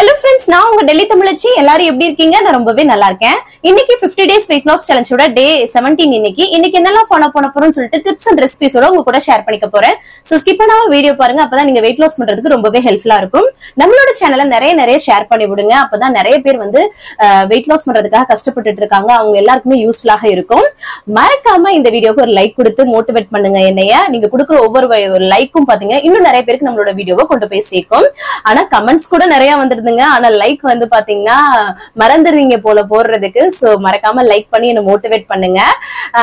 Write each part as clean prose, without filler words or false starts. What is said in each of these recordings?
Hello friends, நான் உங்க டெல்லி தமிழச்சி. எல்லாரும் எப்படி இருக்கீங்க? நான் ரொம்பவே நல்லா இருக்கேன். இன்னைக்கு 50 days weight loss challenge ஓட டே 17 இன்னைக்கு என்னெல்லாம் ஃபாலோ பண்ண போறோம்னு சொல்லிட்டு டிப்ஸ் அண்ட் ரெசிபிஸோட உங்க கூட ஷேர் பண்ணிக்க போறேன். சோ ஸ்கிப் பண்ணாம வீடியோ பாருங்க. அப்பதான் நீங்க weight loss பண்றதுக்கு ரொம்பவே ஹெல்ப்ஃபுல்லா இருக்கும். நம்மளோட சேனலை நிறைய ஷேர் பண்ணி விடுங்க. அப்பதான் நிறைய பேர் வந்து weight loss பண்றதுக்காக கஷ்டப்பட்டுட்டு இருக்காங்க. அவங்க எல்லாருக்குமே யூஸ்ஃபுல்லாக இருக்கும். மறக்காம இந்த வீடியோக்கு ஒரு லைக் கொடுத்து மோட்டிவேட் பண்ணுங்க. என்னைய நீங்க கொடுக்குற ஒவ்வொரு லைக்கும் பாத்தீங்க இன்னும் நிறைய பேருக்கு நம்மளோட வீடியோவை கொண்டு போய் சேர்க்கும். ஆனா கமெண்ட்ஸ் கூட நிறைய வந்துருதுங்க. ஆனா லைக் வந்து பாத்தீங்கன்னா மறந்துடுறீங்க போல போடுறதுக்கு. சோ மறக்காம லைக் பண்ணி என்ன மோட்டிவேட் பண்ணுங்க.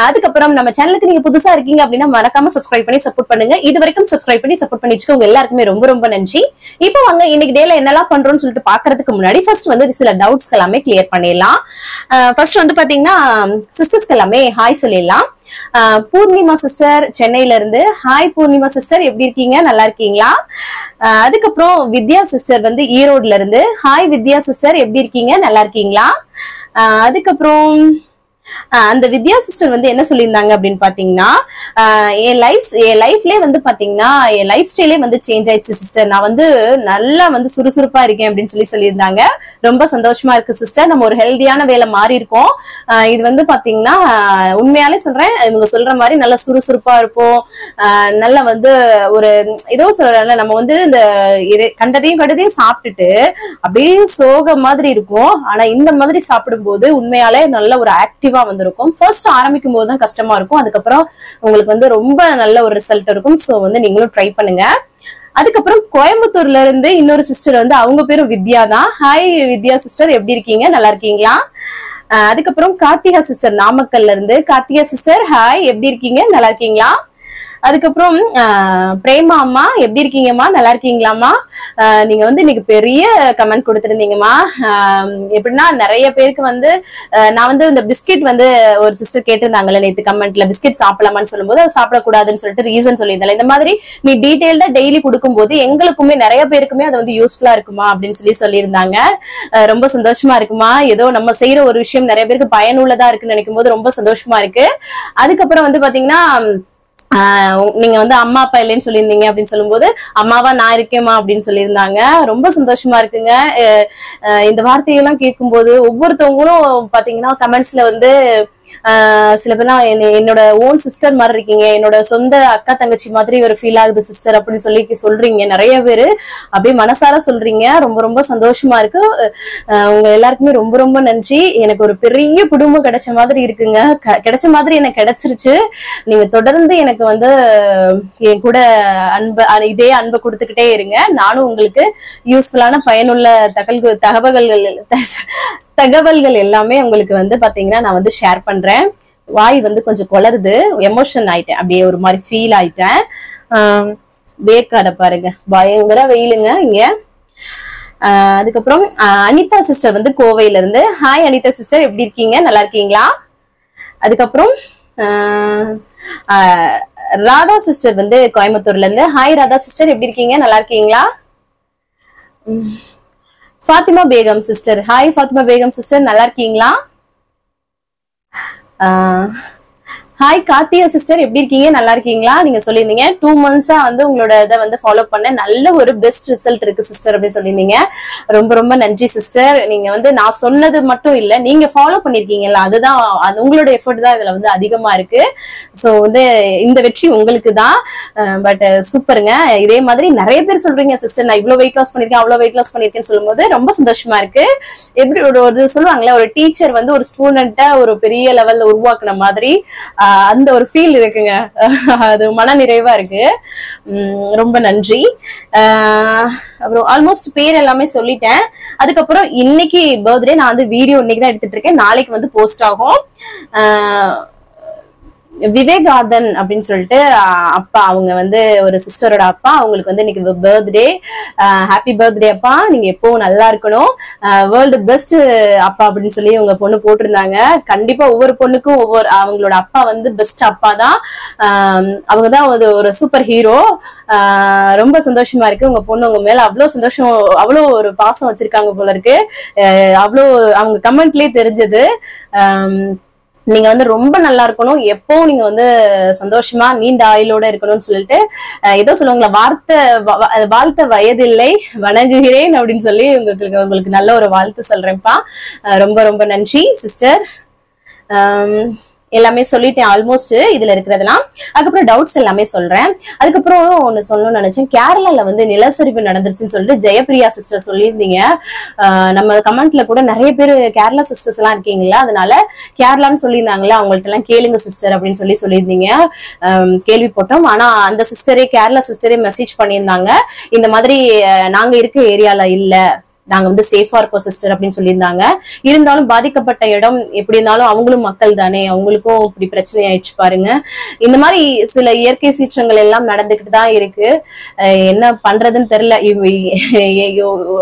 அதுக்கப்புறம் நம்ம சேனலுக்கு நீங்க புதுசா இருக்கீங்க அப்படின்னா மறக்காம சப்ஸ்கிரைப் பண்ணி சப்போர்ட் பண்ணுங்க. இது வரைக்கும் சப்ஸ்கிரைப் பண்ணி சப்போர்ட் பண்ணி வச்சுக்கோங்க. எல்லாருக்குமே ரொம்ப நன்றி. இப்போ வாங்க இன்னைக்கு டேல என்னெல்லாம் பண்றோம்னு சொல்லிட்டு பாக்குறதுக்கு முன்னாடி ஃபர்ஸ்ட் வந்து சில டவுட்ஸ் எல்லாமே கிளியர் பண்ணிடலாம். ஃபர்ஸ்ட் வந்து பாத்தீங்கன்னா சிஸ்டர்ஸ்க்கு எல்லாமே ஹாய் சொல்லிடலாம். பூர்ணிமா சிஸ்டர் சென்னையில இருந்து ஹாய் பூர்ணிமா சிஸ்டர், எப்படி இருக்கீங்க? நல்லா இருக்கீங்களா? அதுக்கப்புறம் வித்யா சிஸ்டர் வந்து ஈரோட்ல இருந்து ஹாய் வித்யா சிஸ்டர், எப்படி இருக்கீங்க? நல்லா இருக்கீங்களா? அதுக்கப்புறம் அந்த வித்யா சிஸ்டர் வந்து என்ன சொல்லியிருந்தாங்க அப்படின்னு பாத்தீங்கன்னா, என் லைஃப்லயே வந்து பாத்தீங்கன்னா என் லைஃப் ஸ்டைலே வந்து சேஞ்ச் ஆயிடுச்சு சிஸ்டர். நான் வந்து நல்லா வந்து சுறுசுறுப்பா இருக்கேன் அப்படின்னு சொல்லியிருந்தாங்க. ரொம்ப சந்தோஷமா இருக்கு சிஸ்டர். நம்ம ஒரு ஹெல்தியான வேலை மாறி இருக்கோம். இது வந்து பாத்தீங்கன்னா உண்மையாலே சொல்றேன், இவங்க சொல்ற மாதிரி நல்லா சுறுசுறுப்பா இருப்போம். நல்லா வந்து ஒரு ஏதோ சொல்றேன்ல, நம்ம வந்து இந்த கண்டதையும் சாப்பிட்டுட்டு அப்படியே சோக மாதிரி இருக்கும். ஆனா இந்த மாதிரி சாப்பிடும்போது உண்மையாலே நல்ல ஒரு ஆக்டிவா வந்திருக்கும். ஃபர்ஸ்ட் ஆரம்பிக்கும் போது தான் கஷ்டமா இருக்கும். அதுக்கப்புறம் உங்களுக்கு வந்து ரொம்ப நல்ல ஒரு ரிசல்ட் இருக்கும். சோ வந்து நீங்களும் ட்ரை பண்ணுங்க. அதுக்கப்புறம் கோயம்புத்தூர்ல இருந்து இன்னொரு சிஸ்டர் வந்து அவங்க பேரும் வித்யா தான். ஹாய் வித்யா சிஸ்டர், எப்படி இருக்கீங்க? நல்லா இருக்கீங்களா? அதுக்கப்புறம் கார்த்திகா சிஸ்டர் நாமக்கல்ல இருந்து கார்த்திகா சிஸ்டர் ஹாய், எப்படி இருக்கீங்க? நல்லா இருக்கீங்களா? அதுக்கப்புறம் பிரேமா அம்மா, எப்படி இருக்கீங்கம்மா? நல்லா இருக்கீங்களாம்மா? நீங்க வந்து இன்னைக்கு பெரிய கமெண்ட் கொடுத்திருந்தீங்கம்மா. எப்படின்னா நிறைய பேருக்கு வந்து நான் வந்து இந்த பிஸ்கெட் வந்து ஒரு சிஸ்டர் கேட்டிருந்தாங்கல்ல நேத்து கமெண்ட்ல, பிஸ்கெட் சாப்பிடலாமான்னு சொல்லும்போது அது சாப்பிடக்கூடாதுன்னு சொல்லிட்டு ரீசன் சொல்லியிருந்தாங்க. இந்த மாதிரி நீ டீடைல்டா டெய்லி கொடுக்கும்போது எங்களுக்குமே நிறைய பேருக்குமே அது வந்து யூஸ்ஃபுல்லா இருக்குமா அப்படின்னு சொல்லியிருந்தாங்க. ரொம்ப சந்தோஷமா இருக்குமா. ஏதோ நம்ம செய்யற ஒரு விஷயம் நிறைய பேருக்கு பயனுள்ளதா இருக்குன்னு நினைக்கும் போது ரொம்ப சந்தோஷமா இருக்கு. அதுக்கப்புறம் வந்து பாத்தீங்கன்னா நீங்க வந்து அம்மா அப்பா இல்லைன்னு சொல்லியிருந்தீங்க அப்படின்னு சொல்லும்போது அம்மாவா நான் இருக்கேமா அப்படின்னு சொல்லியிருந்தாங்க. ரொம்ப சந்தோஷமா இருக்குங்க. இந்த வார்த்தையெல்லாம் கேட்கும்போது ஒவ்வொருத்தவங்களும் பாத்தீங்கன்னா கமெண்ட்ஸ்ல வந்து சில பேர்லாம் என்னோட ஓன் சிஸ்டர் மாதிரி இருக்கீங்க, என்னோட சொந்த அக்கா தங்கச்சி மாதிரி ஒரு ஃபீல் ஆகுது சிஸ்டர் அப்படின்னு சொல்றீங்க. நிறைய பேரு அப்படியே மனசார சொல்றீங்க. ரொம்ப சந்தோஷமா இருக்கு. உங்க எல்லாருக்குமே ரொம்ப நன்றி. எனக்கு ஒரு பெரிய குடும்பம் கிடைச்ச மாதிரி இருக்குங்க. கிடைச்ச மாதிரி எனக்கு கிடைச்சிருச்சு. நீங்க தொடர்ந்து எனக்கு வந்து என் கூட இதே அன்பை கொடுத்துக்கிட்டே இருங்க. நானும் உங்களுக்கு யூஸ்ஃபுல்லான பயனுள்ள தகவல்கள் எல்லாமே உங்களுக்கு வந்து பாத்தீங்கன்னா நான் வந்து ஷேர் பண்றேன். வாய் வந்து கொஞ்சம் குளருது, எமோஷன் ஆயிட்டேன், அப்படியே ஒரு மாதிரி ஃபீல் ஆயிட்டேன். வேக்காட பாருங்க, பயங்கர வெயிலுங்க இங்க. அதுக்கப்புறம் அனிதா சிஸ்டர் வந்து கோவையில இருந்து ஹாய் அனிதா சிஸ்டர், எப்படி இருக்கீங்க? நல்லா இருக்கீங்களா? அதுக்கப்புறம் ராதா சிஸ்டர் வந்து கோயம்புத்தூர்ல இருந்து ஹாய் ராதா சிஸ்டர், எப்படி இருக்கீங்க? நல்லா இருக்கீங்களா? Fatima Begum sister hi Fatima Begum sister, நல்லா இருக்கீங்களா? ஹாய் கார்த்திகா சிஸ்டர், எப்படி இருக்கீங்க? நல்லா இருக்கீங்களா? நீங்க சொல்லியிருந்தீங்க 2 months வந்து உங்களோட இதை வந்து ஃபாலோ பண்ண நல்ல ஒரு பெஸ்ட் ரிசல்ட் இருக்கு சிஸ்டர் அப்படின்னு சொல்லியிருந்தீங்க. ரொம்ப நன்றி சிஸ்டர். நீங்க வந்து நான் சொன்னது மட்டும் இல்ல, நீங்க ஃபாலோ பண்ணிருக்கீங்கல்ல, அதுதான் உங்களோட எஃபர்ட் தான் இதுல வந்து அதிகமா இருக்கு. சோ வந்து இந்த வெற்றி உங்களுக்கு தான். பட் சூப்பருங்க. இதே மாதிரி நிறைய பேர் சொல்றீங்க சிஸ்டர் நான் இவ்வளவு வெயிட் லாஸ் பண்ணிருக்கேன் அவ்வளவு வெயிட் லாஸ் பண்ணிருக்கேன்னு சொல்லும் போது ரொம்ப சந்தோஷமா இருக்கு. எப்படி ஒரு சொல்லுவாங்களே, ஒரு டீச்சர் வந்து ஒரு ஸ்டூடெண்ட்டை ஒரு பெரிய லெவல்ல உருவாக்குன மாதிரி அந்த ஒரு ஃபீல் இருக்குங்க. அது மன நிறைவா இருக்கு. ரொம்ப நன்றி. அப்புறம் ஆல்மோஸ்ட் பேர் எல்லாமே சொல்லிட்டேன். அதுக்கப்புறம் இன்னைக்கு பர்த்டே, நான் வந்து வீடியோ இன்னைக்கு தான் எடுத்துட்டு இருக்கேன், நாளைக்கு வந்து போஸ்ட் ஆகும். விவேகார்தன் அப்படின்னு சொல்லிட்டு அப்பா, அவங்க வந்து ஒரு சிஸ்டரோட அப்பா, அவங்களுக்கு வந்து இன்னைக்கு பர்த்டே. ஹாப்பி பர்த்டே அப்பா, நீங்க எப்பவும் நல்லா இருக்கணும். வேர்ல்டு பெஸ்ட் அப்பா அப்படின்னு சொல்லி உங்க பொண்ணு போட்டிருந்தாங்க. கண்டிப்பா ஒவ்வொரு பொண்ணுக்கும் அவங்களோட அப்பா வந்து பெஸ்ட் அப்பா தான். அவங்கதான் ஒரு சூப்பர் ஹீரோ. ரொம்ப சந்தோஷமா இருக்கு. உங்க பொண்ணு உங்க மேல அவ்வளவு சந்தோஷம், அவ்வளவு ஒரு பாசம் வச்சிருக்காங்க போல இருக்கு. அவ்வளவு அவங்க கமெண்ட்லயே தெரிஞ்சது. நீங்க வந்து ரொம்ப நல்லா இருக்கணும், எப்பவும் நீங்க வந்து சந்தோஷமா நீண்ட ஆயுளோட இருக்கணும்னு சொல்லிட்டு ஏதோ சொல்லுவாங்களா, வாழ்த்த வயதில்லை வணங்குகிறேன் அப்படின்னு சொல்லி உங்களுக்கு நல்ல ஒரு வாழ்த்து சொல்றேன்ப்பா. ரொம்ப ரொம்ப நன்றி சிஸ்டர். எல்லாமே சொல்லிட்டேன் ஆல்மோஸ்ட் இதுல இருக்கிறதெல்லாம். அதுக்கப்புறம் டவுட்ஸ் எல்லாமே சொல்றேன். அதுக்கப்புறம் ஒண்ணு சொல்லணும்னு நினைச்சேன், கேரளால வந்து நிலச்சரிவு நடந்துருச்சுன்னு சொல்லிட்டு ஜெயப்பிரியா சிஸ்டர் சொல்லியிருந்தீங்க. நம்ம கமெண்ட்ல கூட நிறைய பேர் கேரளா சிஸ்டர்ஸ் எல்லாம் இருக்கீங்களா, அதனால கேரளான்னு சொல்லியிருந்தாங்களா, அவங்கள்ட்ட எல்லாம் கேளுங்க சிஸ்டர் அப்படின்னு சொல்லியிருந்தீங்க. கேள்விப்பட்டோம். ஆனா அந்த சிஸ்டரே, கேரளா சிஸ்டரே மெசேஜ் பண்ணியிருந்தாங்க, இந்த மாதிரி நாங்க இருக்க ஏரியால இல்ல, நாங்க வந்து சேஃபா இருக்கோம் சிஸ்டர் அப்படின்னு சொல்லியிருந்தாங்க. இருந்தாலும் பாதிக்கப்பட்ட இடம் எப்படி இருந்தாலும் அவங்களும் மக்கள் தானே, அவங்களுக்கும் இப்படி பிரச்சனை ஆயிடுச்சு பாருங்க. இந்த மாதிரி சில இயற்கை சீற்றங்கள் எல்லாம் நடந்துகிட்டு தான் இருக்கு. என்ன பண்றதுன்னு தெரியல.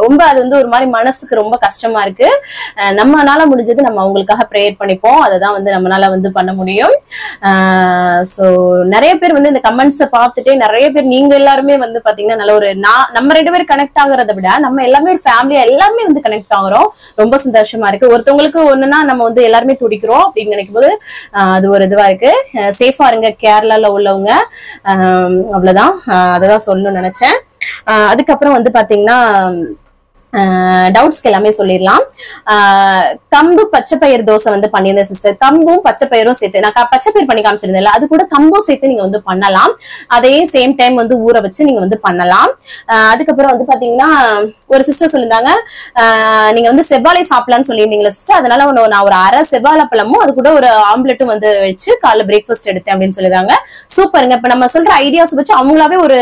ரொம்ப அது வந்து ஒரு மாதிரி மனசுக்கு ரொம்ப கஷ்டமா இருக்கு. நம்மனால முடிஞ்சது நம்ம அவங்களுக்காக ப்ரேயர் பண்ணிப்போம், அததான் வந்து நம்மளால வந்து பண்ண முடியும். சோ நிறைய பேர் வந்து இந்த கமெண்ட்ஸை பார்த்துட்டு நிறைய பேர், நீங்க எல்லாருமே வந்து பாத்தீங்கன்னா நல்ல ஒரு, நம்ம 2 பேரும் கனெக்ட் ஆகுறத விட நம்ம எல்லாமே ஒரு ஃபேமிலி எல்லாருமே வந்து கனெக்ட் ஆகுறோம். ரொம்ப சந்தோஷமா இருக்கு. ஒருத்தவங்களுக்கு ஒண்ணுன்னா நம்ம வந்து எல்லாருமே துடிக்கிறோம் அப்படின்னு நினைக்கும் போது அது ஒரு இதுவா இருக்கு. சேஃபா இருங்க கேரளால உள்ளவங்க, அவ்வளவுதான். அததான் சொல்லணும்னு நினைச்சேன். அதுக்கப்புறம் வந்து பாத்தீங்கன்னா டவுட்ஸ்க்கு எல்லாமே சொல்லிடலாம். கம்பு பச்சைப்பயிர் தோசை வந்து பண்ணியிருந்தேன் சிஸ்டர். கம்பும் பச்சைப்பயிரும் சேர்த்து, நான் பச்சைப்பயிர் பண்ணி காமிச்சிருந்தேன், அது கூட கம்பும் சேர்த்து நீங்க வந்து பண்ணலாம். அதே சேம் டைம் வந்து ஊற வச்சு நீங்க வந்து பண்ணலாம். அதுக்கப்புறம் வந்து பாத்தீங்கன்னா ஒரு சிஸ்டர் சொல்லியிருந்தாங்க, நீங்க வந்து செவ்வாழை சாப்பிடலாம்னு சொல்லியிருந்தீங்களா சிஸ்டர், அதனால நான் ஒரு அரை செவ்வாழை பழமும் அது கூட ஒரு ஆம்லெட்டும் வந்து வச்சு காலைல பிரேக்ஃபாஸ்ட் எடுத்தேன் அப்படின்னு சொல்லிருந்தாங்க. சூப்பருங்க. இப்ப நம்ம சொல்ற ஐடியாஸ் வச்சு அவங்களாவே ஒரு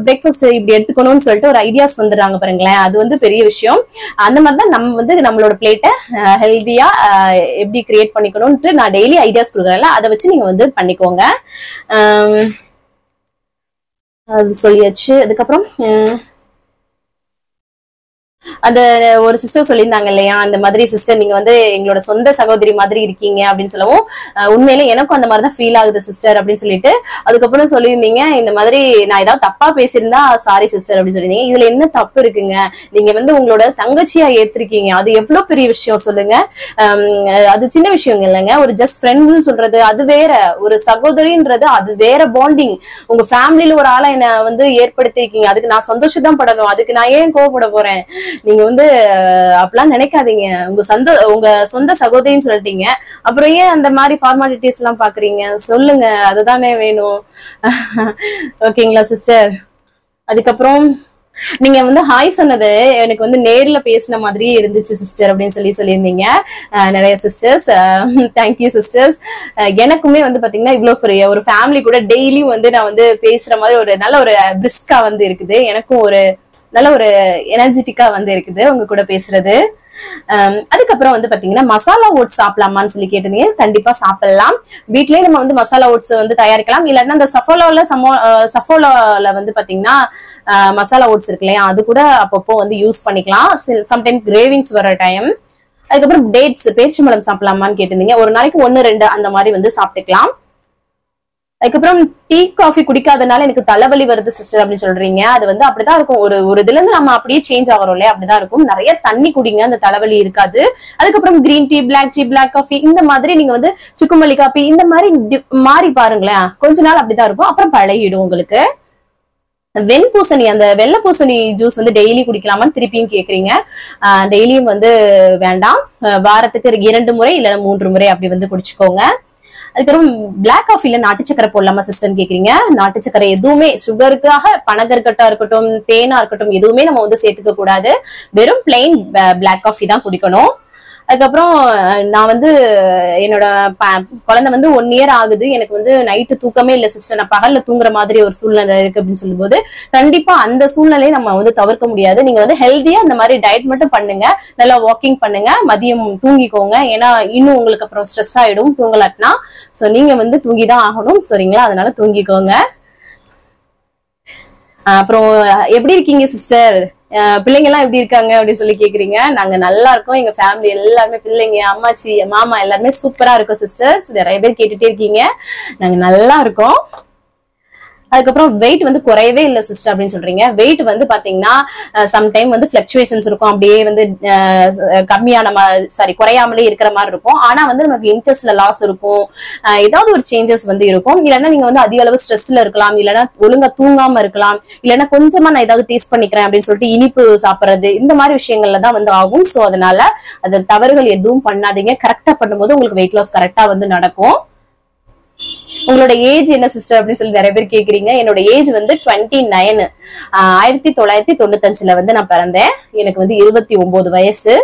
பிரேக்ஃபாஸ்ட் இப்படி எடுத்துக்கணும்னு சொல்லிட்டு ஒரு ஐடியாஸ் வந்துடுறாங்க பாருங்களேன், அது வந்து பெரிய விஷயம். அந்த மாதிரிதான் நம்ம வந்து நம்மளோட பிளேட்டை ஹெல்தியா எப்படி கிரியேட் பண்ணிக்கணும்னு நான் டெய்லி ஐடியாஸ் கொடுக்குறேன்ல, அதை வச்சு நீங்க வந்து பண்ணிக்கோங்க. அது சொல்லியாச்சு. அதுக்கப்புறம் அந்த ஒரு சிஸ்டர் சொல்லியிருந்தாங்க இல்லையா, அந்த மாதிரி சிஸ்டர் நீங்க வந்து எங்களோட சொந்த சகோதரி மாதிரி இருக்கீங்க அப்படின்னு சொல்லவும், உண்மையில எனக்கும் அந்த மாதிரிதான் ஃபீல் ஆகுது சிஸ்டர் அப்படின்னு சொல்லிட்டு, அதுக்கப்புறம் சொல்லியிருந்தீங்க இந்த மாதிரி நான் ஏதாவது தப்பா பேசியிருந்தா சாரி சிஸ்டர் அப்படின்னு சொல்லியிருந்தீங்க. இதுல என்ன தப்பு இருக்குங்க, நீங்க வந்து உங்களோட தங்கச்சியா ஏத்திருக்கீங்க, அது எவ்வளவு பெரிய விஷயம் சொல்லுங்க. அது சின்ன விஷயம் இல்லைங்க. ஒரு ஜஸ்ட் ஃப்ரெண்ட்னு சொல்றது அது வேற, ஒரு சகோதரின்றது அது வேற பாண்டிங். உங்க ஃபேமிலியில ஒரு ஆளை என்ன வந்து ஏற்படுத்திருக்கீங்க, அதுக்கு நான் சந்தோஷம் தான் படணும், அதுக்கு நான் ஏன் கோவப்பட போறேன். நீங்க வந்து அப்படிலாம் நினைக்காதீங்க. உங்க சொந்த சகோதரின்னு சொல்லிட்டீங்க, அப்புறம் ஏன் அந்த மாதிரி ஃபார்மாலிட்டிஸ் எல்லாம் பாக்குறீங்க சொல்லுங்க, அதுதானே வேணும். ஓகேங்களா சிஸ்டர். அதுக்கப்புறம் நீங்க வந்து ஹாய் சொன்னது எனக்கு வந்து நேர்ல பேசின மாதிரி இருந்துச்சு சிஸ்டர் அப்படின்னு சொல்லியிருந்தீங்க நிறைய சிஸ்டர்ஸ். Thank you sisters. எனக்குமே வந்து பாத்தீங்கன்னா இவ்வளவு ஃப்ரீயா ஒரு ஃபேமிலி கூட டெய்லியும் வந்து நான் வந்து பேசுற மாதிரி ஒரு நல்ல ஒரு பிரிஸ்கா வந்து இருக்குது. எனக்கும் ஒரு நல்ல ஒரு எனர்ஜெட்டிக்கா வந்து இருக்குது உங்க கூட பேசுறது. அதுக்கப்புறம் வந்து பாத்தீங்கன்னா மசாலா ஓட்ஸ் சாப்பிடலாமான்னு சொல்லி கேட்டீங்க. கண்டிப்பா சாப்பிடலாம். வீட்லயே நம்ம வந்து மசாலா ஓட்ஸ் வந்து தயாரிக்கலாம். இல்லைன்னா அந்த சஃபோலால வந்து பாத்தீங்கன்னா மசாலா ஓட்ஸ் இருக்கு இல்லையா, அது கூட அப்பப்போ வந்து யூஸ் பண்ணிக்கலாம். சம்டைம் கிரேவிங்ஸ் வர டைம். அதுக்கப்புறம் டேட்ஸ், பேரிச்சம்பழம் சாப்பிடலாமான்னு கேட்டிருந்தீங்க. ஒரு நாளைக்கு 1-2 அந்த மாதிரி வந்து சாப்பிட்டுக்கலாம். அதுக்கப்புறம் டீ காஃபி குடிக்காதனால எனக்கு தலைவலி வருது சிஸ்டர் அப்படின்னு சொல்றீங்க. அது வந்து அப்படிதான் இருக்கும். ஒரு இதுல இருந்து நம்ம அப்படியே சேஞ்ச் ஆகிறோம் இல்லையா, அப்படிதான் இருக்கும். நிறைய தண்ணி குடிங்க, அந்த தலைவலி இருக்காது. அதுக்கப்புறம் கிரீன் டீ, பிளாக் காஃபி, இந்த மாதிரி நீங்க வந்து சுக்குமல்லி காபி இந்த மாதிரி மாறி பாருங்களேன், கொஞ்ச நாள் அப்படிதான் இருக்கும், அப்புறம் பழகிடும் உங்களுக்கு. வெண்பூசணி, அந்த வெள்ளை பூசணி ஜூஸ் வந்து டெய்லி குடிக்கலாமான்னு திருப்பியும் கேக்குறீங்க. டெய்லியும் வந்து வேண்டாம், வாரத்துக்கு 2 முறை இல்ல 3 முறை அப்படி வந்து குடிச்சுக்கோங்க. அதுக்கப்புறம் பிளாக் காஃபில நாட்டு சக்கரை போடலாமா சிஸ்டர் கேக்குறீங்க. நாட்டு சக்கரை எதுவுமே சுகருக்காக, பனகற்கட்டா இருக்கட்டும், தேனா இருக்கட்டும், எதுவுமே நம்ம வந்து சேர்த்துக்க கூடாது. வெறும் பிளெயின் பிளாக் காஃபி தான் குடிக்கணும். அதுக்கப்புறம் நான் வந்து என்னோட குழந்தை வந்து 1 இயர் ஆகுது. எனக்கு வந்து நைட்டு தூக்கமே இல்லை சிஸ்டர், நான் பகல்ல தூங்குற மாதிரி ஒரு சூழ்நிலை இருக்கு அப்படின்னு சொல்லும் போது கண்டிப்பா அந்த சூழ்நிலையை நம்ம வந்து தவிர்க்க முடியாது. நீங்க வந்து ஹெல்தியா இந்த மாதிரி டயட் மட்டும் பண்ணுங்க, நல்லா வாக்கிங் பண்ணுங்க, மதியம் தூங்கிக்கோங்க. ஏன்னா இன்னும் உங்களுக்கு அப்புறம் ஸ்ட்ரெஸ் ஆயிடும் தூங்கலாட்டினா. சோ நீங்க வந்து தூங்கிதான் ஆகணும், சரிங்களா? அதனால தூங்கிக்கோங்க. அப்புறம் எப்படி இருக்கீங்க சிஸ்டர், பிள்ளைங்க எல்லாம் எப்படி இருக்காங்க அப்படின்னு சொல்லி கேக்குறீங்க. நாங்க நல்லா இருக்கோம், எங்க ஃபேமிலி எல்லாருமே, பிள்ளைங்க, அம்மாச்சி, மாமா எல்லாருமே சூப்பரா இருக்கும் சிஸ்டர்ஸ். நிறைய பேர் கேட்டுட்டே இருக்கீங்க. நாங்க நல்லா இருக்கோம். அதுக்கப்புறம் வெயிட் வந்து குறையவே இல்லை சிஸ்டர் அப்படின்னு சொல்றீங்க. வெயிட் வந்து பாத்தீங்கன்னா சம்டைம் வந்து பிளக்சுவேஷன்ஸ் இருக்கும், அப்படியே வந்து கம்மியான குறையாமலே இருக்கிற மாதிரி இருக்கும். ஆனா வந்து நமக்கு இன்ச்சஸ்ல லாஸ் இருக்கும், ஏதாவது ஒரு சேஞ்சஸ் வந்து இருக்கும். இல்லைன்னா நீங்க வந்து அதிக அளவு ஸ்ட்ரெஸ்ல இருக்கலாம், இல்லைன்னா ஒழுங்கா தூங்காம இருக்கலாம், இல்லைன்னா கொஞ்சமா நான் ஏதாவது டேஸ்ட் பண்ணிக்கிறேன் அப்படின்னு சொல்லிட்டு இனிப்பு சாப்பிடுறது, இந்த மாதிரி விஷயங்கள்ல தான் வந்து ஆகும். சோ அதனால அது தவறுகள் எதுவும் பண்ணாதீங்க. கரெக்டா பண்ணும்போது உங்களுக்கு வெயிட் லாஸ் கரெக்டா வந்து நடக்கும். உங்களோட ஏஜ் என்ன சிஸ்டர் அப்படின்னு சொல்லி நிறைய பேர் கேக்குறீங்க. என்னோட ஏஜ் வந்து 29. 1995 வந்து நான் பிறந்தேன். எனக்கு வந்து 29 வயசு.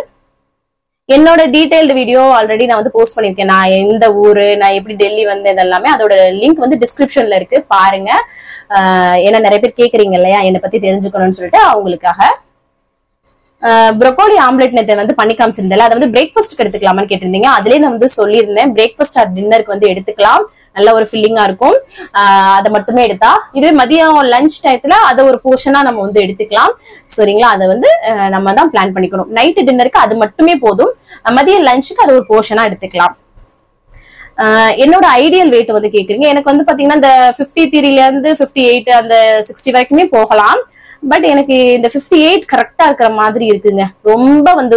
என்னோட டீடைல்டு வீடியோ ஆல்ரெடி நான் வந்து போஸ்ட் பண்ணிருக்கேன். நான் எந்த ஊரு, நான் எப்படி டெல்லி வந்தேன் எல்லாமே, அதோட லிங்க் வந்து டிஸ்கிரிப்ஷன்ல இருக்கு, பாருங்க. ஏன்னா நிறைய பேர் கேக்குறீங்க இல்லையா என்னை பத்தி தெரிஞ்சுக்கணும்னு சொல்லிட்டு, அவங்களுக்காக. ப்ரோக்கோலி ஆம்லெட் நேத்து வந்து பண்ணி காமிச்சிருந்தேன், அதை வந்து பிரேக்ஃபாஸ்ட்க்கு எடுத்துக்கலாமான்னு கேட்டிருந்தீங்க. அதுலயே நான் வந்து சொல்லியிருந்தேன், பிரேக்ஃபாஸ்ட் ஆர் டின்னருக்கு வந்து எடுத்துக்கலாம், நல்ல ஒரு ஃபில்லிங்கா இருக்கும். அதை மட்டுமே எடுத்தா, இதுவே மதியம் லஞ்ச் டயத்துல அதை ஒரு போர்ஷனா நம்ம வந்து எடுத்துக்கலாம். சரிங்களா? அதை வந்து நம்ம தான் பிளான் பண்ணிக்கணும். நைட்டு டின்னருக்கு அது மட்டுமே போதும், மதியம் லஞ்சுக்கு அது ஒரு போர்ஷனா எடுத்துக்கலாம். என்னோட ஐடியல் வெயிட் வந்து கேக்குறீங்க. எனக்கு வந்து பாத்தீங்கன்னா இந்த 53ல இருந்து 58 அந்த 60 வரைக்குமே போகலாம். பட் எனக்கு இந்த 58 கரெக்டா இருக்கிற மாதிரி இருக்குங்க. ரொம்ப வந்து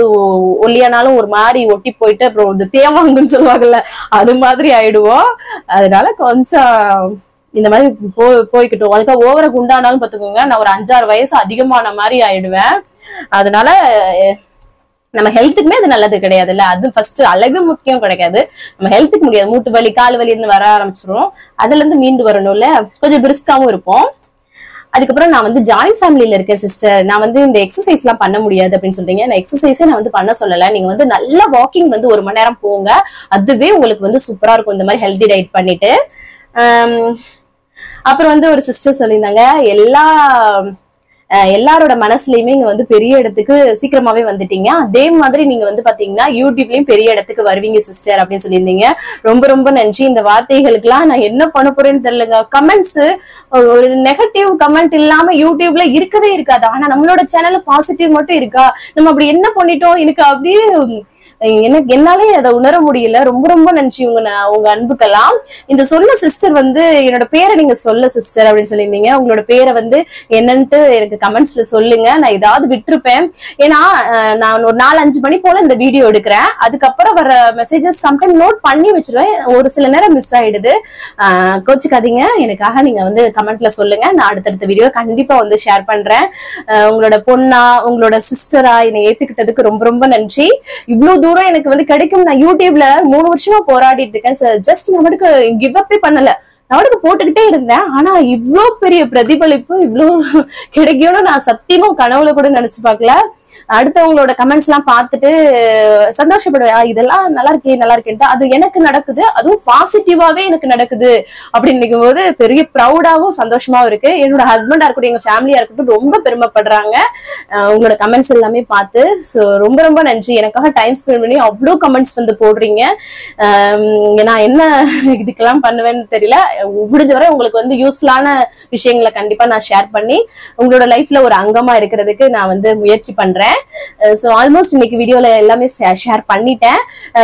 ஒல்லியானாலும் ஒரு மாதிரி ஒட்டி போயிட்டு அப்புறம் இந்த தேவாங்குன்னு சொல்லுவாங்கல்ல, அது மாதிரி ஆயிடுவோம். அதனால கொஞ்சம் இந்த மாதிரி போய்கிட்டோம். அதுக்காக ஓவர குண்டானாலும் பாத்துக்கோங்க, நான் ஒரு 5-6 வயசு அதிகமான மாதிரி ஆயிடுவேன். அதனால நம்ம ஹெல்த்துக்குமே அது நல்லது கிடையாதுல்ல. அது ஃபர்ஸ்ட் அழகு முக்கியம் கிடையாது, நம்ம ஹெல்த்துக்கு முடியாது. மூட்டு வலி கால் வலி இருந்து வர ஆரம்பிச்சிரும், அதுல இருந்து மீண்டு வரணும்ல. கொஞ்சம் பிரிஸ்காவும் இருப்போம். அதுக்கப்புறம் நான் வந்து ஜாயிண்ட் ஃபேமிலியில இருக்கேன் சிஸ்டர். நான் வந்து இந்த எக்ஸசைஸ் எல்லாம் பண்ண முடியாது அப்படின்னு சொல்றீங்க. நான் எக்ஸசைஸே நான் வந்து பண்ண சொல்லல. நீங்க வந்து நல்ல வாக்கிங் வந்து 1 மணி நேரம் போங்க, அதுவே உங்களுக்கு வந்து சூப்பரா இருக்கும் இந்த மாதிரி ஹெல்தி டயட் பண்ணிட்டு. அப்புறம் வந்து ஒரு சிஸ்டர் சொல்லியிருந்தாங்க, எல்லாரோட மனசுலயுமே இங்க வந்து பெரிய இடத்துக்கு சீக்கிரமாவே வந்துட்டீங்க, அதே மாதிரி நீங்க வந்து பாத்தீங்கன்னா யூடியூப்லயும் பெரிய இடத்துக்கு வருவீங்க சிஸ்டர் அப்படின்னு சொல்லியிருந்தீங்க. ரொம்ப ரொம்ப நன்றி. இந்த வார்த்தைகளுக்கு எல்லாம் நான் என்ன பண்ண போறேன்னு தெரியலங்க. கமெண்ட்ஸ், ஒரு நெகட்டிவ் கமெண்ட் இல்லாம யூடியூப்ல இருக்கவே இருக்காது. ஆனா நம்மளோட சேனல்ல பாசிட்டிவ் மட்டும் இருக்கா. நம்ம அப்படி என்ன பண்ணிட்டோம், எனக்கு அப்படியே என்னாலே அதை உணர முடியல. ரொம்ப ரொம்ப நன்றி உங்க அன்புக்கெல்லாம். இந்த சொன்ன சிஸ்டர் வந்து என்னோட பேரை நீங்க சொல்ல சிஸ்டர் அப்படின்னு சொல்லியிருந்தீங்க. உங்களோட பேரை வந்து என்னன்ட்டு எனக்கு கமெண்ட்ஸ்ல சொல்லுங்க, நான் ஏதாவது விட்டுருப்பேன். ஏன்னா நான் ஒரு 4-5 மணி போல இந்த வீடியோ எடுக்கிறேன், அதுக்கப்புறம் வர மெசேஜஸ் சம்டைம் நோட் பண்ணி வச்சிருவேன், ஒரு சில நேரம் மிஸ் ஆயிடுது. கோச்சுக்காதீங்க, எனக்காக நீங்க வந்து கமெண்ட்ல சொல்லுங்க, நான் அடுத்தடுத்த வீடியோ கண்டிப்பா வந்து ஷேர் பண்றேன். உங்களோட பொண்ணா உங்களோட சிஸ்டரா என்னை ஏத்துக்கிட்டதுக்கு ரொம்ப ரொம்ப நன்றி. இவ்வளவு தூரம் எனக்கு வந்து கிடைக்கும். நான் யூடியூப்ல 3 வருஷமா போராடிட்டு இருக்கேன் சார். ஜஸ்ட் நம்மளுக்கு கிவ் அப்பே பண்ணல, நாடுக்கு போட்டுக்கிட்டே இருந்தேன். ஆனா இவ்வளவு பெரிய பிரதிபலிப்பு இவ்வளவு கிடைக்கும்னு நான் சத்தியமா கனவுல கூட நினைச்சு பார்க்கல. அடுத்தவங்களோட கமெண்ட்ஸ் எல்லாம் பார்த்துட்டு சந்தோஷப்படுவேன், இதெல்லாம் நல்லா இருக்கே நல்லா இருக்கேன்ட்டு. அது எனக்கு நடக்குது, அதுவும் பாசிட்டிவாவே எனக்கு நடக்குது அப்படின்னு நினைக்கும் போது பெரிய ப்ரௌடாவும் சந்தோஷமாவும் இருக்கு. என்னோட ஹஸ்பண்டா இருக்கட்டும், எங்க ஃபேமிலியா இருக்கட்டும் ரொம்ப பெருமைப்படுறாங்க உங்களோட கமெண்ட்ஸ் எல்லாமே பார்த்து. ஸோ ரொம்ப ரொம்ப நன்றி. எனக்காக டைம் ஸ்பெண்ட் பண்ணி அவ்வளோ கமெண்ட்ஸ் வந்து போடுறீங்க. நான் என்ன இதுக்கெல்லாம் பண்ணுவேன்னு தெரியல. முடிஞ்ச வரை உங்களுக்கு வந்து யூஸ்ஃபுல்லான விஷயங்களை கண்டிப்பா நான் ஷேர் பண்ணி உங்களோட லைஃப்ல ஒரு அங்கமா இருக்கிறதுக்கு நான் வந்து முயற்சி பண்றேன். சோ ஆல்மோஸ்ட் இன்னைக்கு வீடியோல எல்லாமே ஷேர் பண்ணிட்டேன்.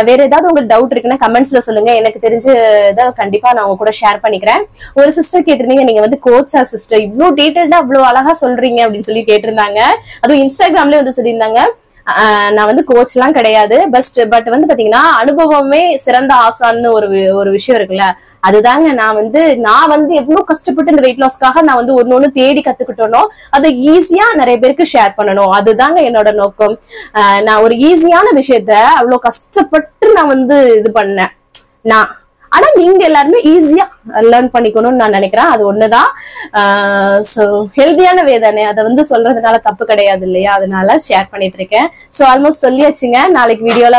வேற ஏதாவது உங்களுக்கு டவுட் இருக்குன்னா கமெண்ட்ஸ்ல சொல்லுங்க, எனக்கு தெரிஞ்சதை கண்டிப்பா நான் உங்க கூட ஷேர் பண்ணிக்கிறேன். ஒரு சிஸ்டர் கேட்டிருந்தீங்க, நீங்க வந்து கோச்சா சிஸ்டர், இவ்வளவு டீடைல்டா இவ்வளவு அழகா சொல்றீங்க அப்படின்னு சொல்லி கேட்டிருந்தாங்க. அதுவும் இன்ஸ்டாகிராம்லயே வந்து சொல்லியிருந்தாங்க. நான் வந்து கோச் எல்லாம் கிடையாது, பட் வந்து பாத்தீங்கன்னா அனுபவமே சிறந்த ஆசான்னு ஒரு விஷயம் இருக்குல்ல, அதுதாங்க. நான் வந்து எவ்வளவு கஷ்டப்பட்டு இந்த வெயிட் லாஸ்க்காக நான் வந்து ஒண்ணு தேடி கத்துக்கிட்டோனோ அதை ஈஸியா நிறைய பேருக்கு ஷேர் பண்ணணும், அதுதாங்க என்னோட நோக்கம். நான் ஒரு ஈஸியான விஷயத்த அவ்வளவு கஷ்டப்பட்டு நான் வந்து இது பண்ணேன் ஆனா நீங்க எல்லாருமே ஈஸியா லேர்ன் பண்ணிக்கணும்னு நான் நினைக்கிறேன். அது ஒண்ணுதான். சோ ஹெல்தியான வே தானே, அதை வந்து சொல்றதுனால தப்பு கிடையாது இல்லையா, அதனால ஷேர் பண்ணிட்டு இருக்கேன். சோ ஆல்மோஸ்ட் சொல்லியாச்சுங்க. நாளைக்கு வீடியோல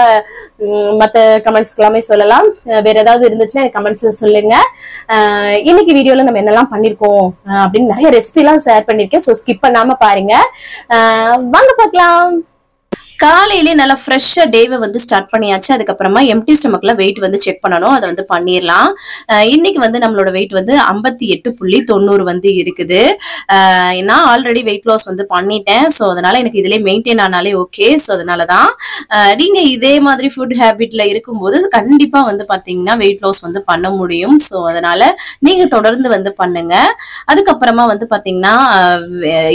மத்த கமெண்ட்ஸ்க்கு எல்லாமே சொல்லலாம். வேற ஏதாவது இருந்துச்சுன்னா எனக்கு கமெண்ட்ஸ்ல சொல்லுங்க. இன்னைக்கு வீடியோல நம்ம என்னெல்லாம் பண்ணிருக்கோம் அப்படின்னு நிறைய ரெசிபி எல்லாம் ஷேர் பண்ணிருக்கேன். சோ ஸ்கிப் பண்ணாம பாருங்க. வாங்க பார்க்கலாம். காலையிலே நல்லா ஃப்ரெஷ்ஷா டேவை வந்து ஸ்டார்ட் பண்ணியாச்சு. அதுக்கப்புறமா எம்டி ஸ்டமக்ல வெயிட் வந்து செக் பண்ணணும். அதை வந்து பண்ணிடலாம். இன்னைக்கு வந்து நம்மளோட வெயிட் வந்து 58.90 வந்து இருக்குது. நான் ஆல்ரெடி வெயிட் லாஸ் வந்து பண்ணிட்டேன். ஸோ அதனால எனக்கு இதுல மெயின்டைன் ஆனாலே ஓகே. ஸோ அதனாலதான் நீங்க இதே மாதிரி ஃபுட் ஹேபிட்ல இருக்கும்போது கண்டிப்பா வந்து பாத்தீங்கன்னா வெயிட் லாஸ் வந்து பண்ண முடியும். ஸோ அதனால நீங்க தொடர்ந்து வந்து பண்ணுங்க. அதுக்கப்புறமா வந்து பாத்தீங்கன்னா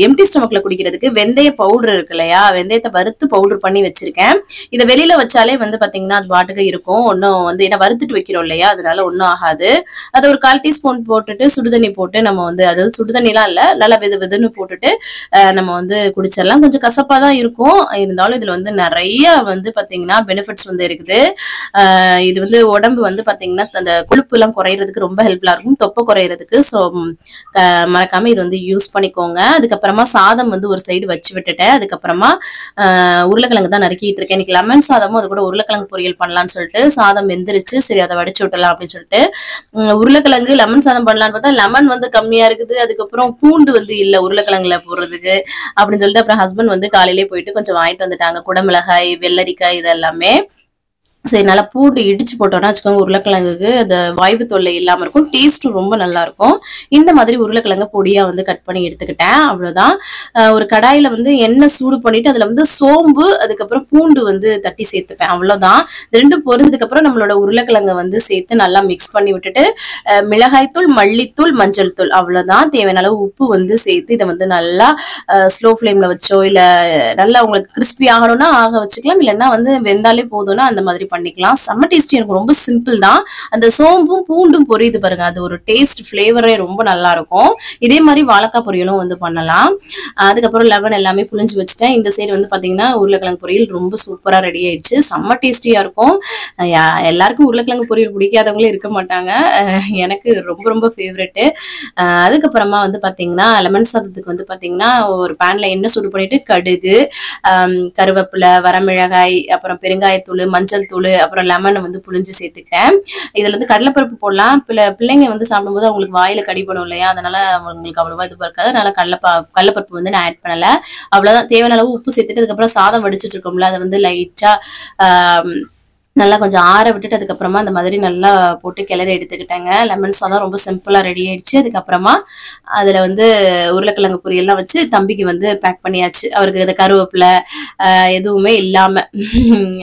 எம்டி ஸ்டமக்ல குடிக்கிறதுக்கு வெந்தய பவுடர் இருக்கு இல்லையா, வெந்தயத்தை வறுத்து பவுடர் பண்ணி வச்சிருக்கேன். இதை வெளியில வச்சாலே வந்து பாத்தீங்கன்னா அது பாட்டுக்கு இருக்கும். ஒன்னும் வந்து ஏன்னா வறுத்துட்டு வைக்கிறோம் இல்லையா, அதனால ஒன்னும் ஆகாது. அதை ஒரு 1/4 டீஸ்பூன் போட்டுட்டு சுடுதண்ணி போட்டு நம்ம வந்து, அதாவது சுடுதண்ணிலாம் இல்ல, நல்லா வெதுன்னு போட்டுட்டு நம்ம வந்து குடிச்சிடலாம். கொஞ்சம் கசப்பா தான் இருக்கும், இருந்தாலும் இதுல வந்து நிறைய வந்து பாத்தீங்கன்னா பெனிஃபிட்ஸ் வந்து இருக்குது. இது வந்து உடம்பு வந்து பாத்தீங்கன்னா அந்த கொழுப்பு எல்லாம் குறையறதுக்கு ரொம்ப ஹெல்ப்ஃபுல்லா இருக்கும், தொப்பை குறையறதுக்கு. ஸோ மறக்காம இது வந்து யூஸ் பண்ணிக்கோங்க. அதுக்கப்புறமா சாதம் வந்து ஒரு சைடு வச்சு விட்டுட்டேன். அதுக்கப்புறமா உருளைக்கிழங்கு தான் நறுக்கிட்டு இருக்கேன். இன்னைக்கு லெமன் சாதமும் அது கூட உருளைக்கிழங்கு பொரியல் பண்ணலாம்னு சொல்லிட்டு சாதம் வெந்துருச்சு. சரி அதை வடிச்சு விட்டலாம் அப்படின்னு சொல்லிட்டு உருளைக்கிழங்கு லெமன் சாதம் பண்ணலான்னு பார்த்தா லெமன் வந்து கம்மியா இருக்குது. அதுக்கப்புறம் பூண்டு வந்து இல்ல உருளைக்கிழங்குல போடுறதுக்கு அப்படின்னு சொல்லிட்டு அப்புறம் ஹஸ்பண்ட் வந்து காலையிலேயே போயிட்டு கொஞ்சம் வாங்கிட்டு வந்துட்டாங்க. குடமிளகாய், வெள்ளரிக்காய் இதெல்லாமே. சரி, நல்லா பூண்டு இடிச்சு போட்டோம்னா வச்சுக்கோங்க, உருளைக்கிழங்குக்கு அந்த வாய்வு தொல்லை இல்லாம இருக்கும், டேஸ்ட்டும் ரொம்ப நல்லா இருக்கும். இந்த மாதிரி உருளைக்கிழங்கு பொடியா வந்து கட் பண்ணி எடுத்துக்கிட்டேன். அவ்வளவுதான். ஒரு கடாயில வந்து எண்ணெய் சூடு பண்ணிட்டு அதுல வந்து சோம்பு அதுக்கப்புறம் பூண்டு வந்து தட்டி சேர்த்துப்பேன். அவ்வளவுதான். ரெண்டும் பொரிஞ்சதுக்கு அப்புறம் நம்மளோட உருளைக்கிழங்கை வந்து சேர்த்து நல்லா மிக்ஸ் பண்ணி விட்டுட்டு மிளகாய்த்தூள், மல்லித்தூள், மஞ்சள் தூள் அவ்வளவுதான். தேவையான அளவு உப்பு வந்து சேர்த்து இதை வந்து நல்லா ஸ்லோ ஃபிளேம்ல வச்சோ இல்ல நல்லா உங்களுக்கு கிறிஸ்பி ஆகணும்னா ஆக வச்சுக்கலாம், இல்லைன்னா வந்து வெந்தாலே போதும்னா அந்த மாதிரி பண்ணிக்கலாம். செம்ம டேஸ்டி இருக்கும். ரொம்ப சிம்பிள் தான். அந்த சோம்பும் பூண்டும் பொரியுது பாருங்க, அது ஒரு டேஸ்ட் ஃபிளேவரே ரொம்ப நல்லா இருக்கும். இதே மாதிரி வாழைக்காய் பொரியலும் வந்து பண்ணலாம். அதுக்கப்புறம் லெமன் எல்லாமே புளிஞ்சு வச்சுட்டேன். இந்த சைடு வந்து பாத்தீங்கன்னா உருளைக்கிழங்கு பொரியல் ரொம்ப சூப்பரா ரெடி ஆயிடுச்சு. செம்ம டேஸ்டியா இருக்கும். எல்லாருக்கும் உருளைக்கிழங்கு பொரியல் பிடிக்காதவங்களே இருக்க மாட்டாங்க. எனக்கு ரொம்ப ரொம்ப ஃபேவரெட். அதுக்கப்புறமா வந்து பாத்தீங்கன்னா லெமன் சாதத்துக்கு வந்து பாத்தீங்கன்னா ஒரு பேன்ல எண்ணெய் சூடு பண்ணிட்டு கடுகு, கருவேப்பிலை, வரமிளகாய், அப்புறம் பெருங்காயத்தூள், மஞ்சள் தூள், அப்புறம் லெமன் வந்து புளிஞ்சு சேர்த்துக்கிட்டேன். இதுல வந்து கடலைப்பருப்பு போடலாம். பிள்ளைங்க வந்து சாப்பிடும்போது அவங்களுக்கு வாயில கடிப்படும் இல்லையா, அதனால அவங்களுக்கு அவ்வளவா இது இருக்காது. அதனால கடலைப்பருப்பு வந்து நான் ஆட் பண்ணல. அவ்வளவுதான். தேவையான அளவு உப்பு சேர்த்துட்டு அதுக்கப்புறம் சாதம் வடிச்சு வச்சிருக்கோம்ல அதை வந்து லைட்டா நல்லா கொஞ்சம் ஆற விட்டுட்டு அதுக்கப்புறமா அந்த மாதிரி நல்லா போட்டு கிளறி எடுத்துக்கிட்டேங்க. லெமன் சாதம் ரொம்ப சிம்பிளா ரெடி ஆயிடுச்சு. அதுக்கப்புறமா அதுல வந்து உருளைக்கிழங்கு பொரியல்லாம் வச்சு தம்பிக்கு வந்து பேக் பண்ணியாச்சு. அவருக்கு இந்த கருவேப்பிலை எதுவுமே இல்லாம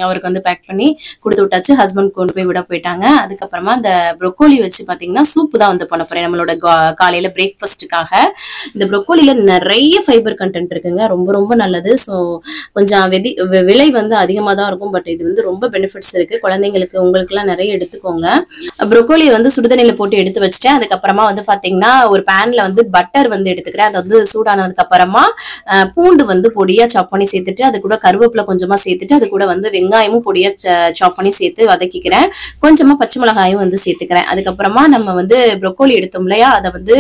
அவருக்கு வந்து பேக் பண்ணி கொடுத்து விட்டாச்சு. ஹஸ்பண்ட் கொண்டு போய் விட போயிட்டாங்க. அதுக்கப்புறமா இந்த ப்ரொக்கோலி வச்சு பாத்தீங்கன்னா சூப்பு தான் வந்து பண்ண போறேன் நம்மளோட காலையில பிரேக்ஃபாஸ்ட்டுக்காக. இந்த ப்ரொக்கோலில நிறைய ஃபைபர் கண்டென்ட் இருக்குங்க, ரொம்ப ரொம்ப நல்லது. ஸோ கொஞ்சம் விலை வந்து அதிகமா தான் இருக்கும், பட் இது வந்து ரொம்ப பெனிஃபிட்ஸ் இருக்கு. குழந்தைங்களுக்கு உங்களுக்கு எல்லாம் நிறைய எடுத்துக்கோங்க. ப்ரொக்கோலி வந்து சுடுதண்ணில போட்டு எடுத்து வச்சுட்டேன். அதுக்கப்புறமா வந்து பாத்தீங்கன்னா ஒரு பேன்ல வந்து பட்டர் வந்து எடுத்துக்கிறேன். அது வந்து சூடானதுக்கு அப்புறமா பூண்டு வந்து பொடியா சாப் பண்ணி சேர்த்துட்டு அது கூட கருவேப்பிலை கொஞ்சமா சேர்த்துட்டு அது கூட வந்து வெங்காயமும் பொடியா சாப் பண்ணி சேர்த்து வதக்கிக்கிறேன். கொஞ்சமா பச்சை மிளகாயும் வந்து சேர்த்துக்கிறேன். அதுக்கப்புறமா நம்ம வந்து ப்ரொக்கோலி எடுத்தோம் இல்லையா, அதை வந்து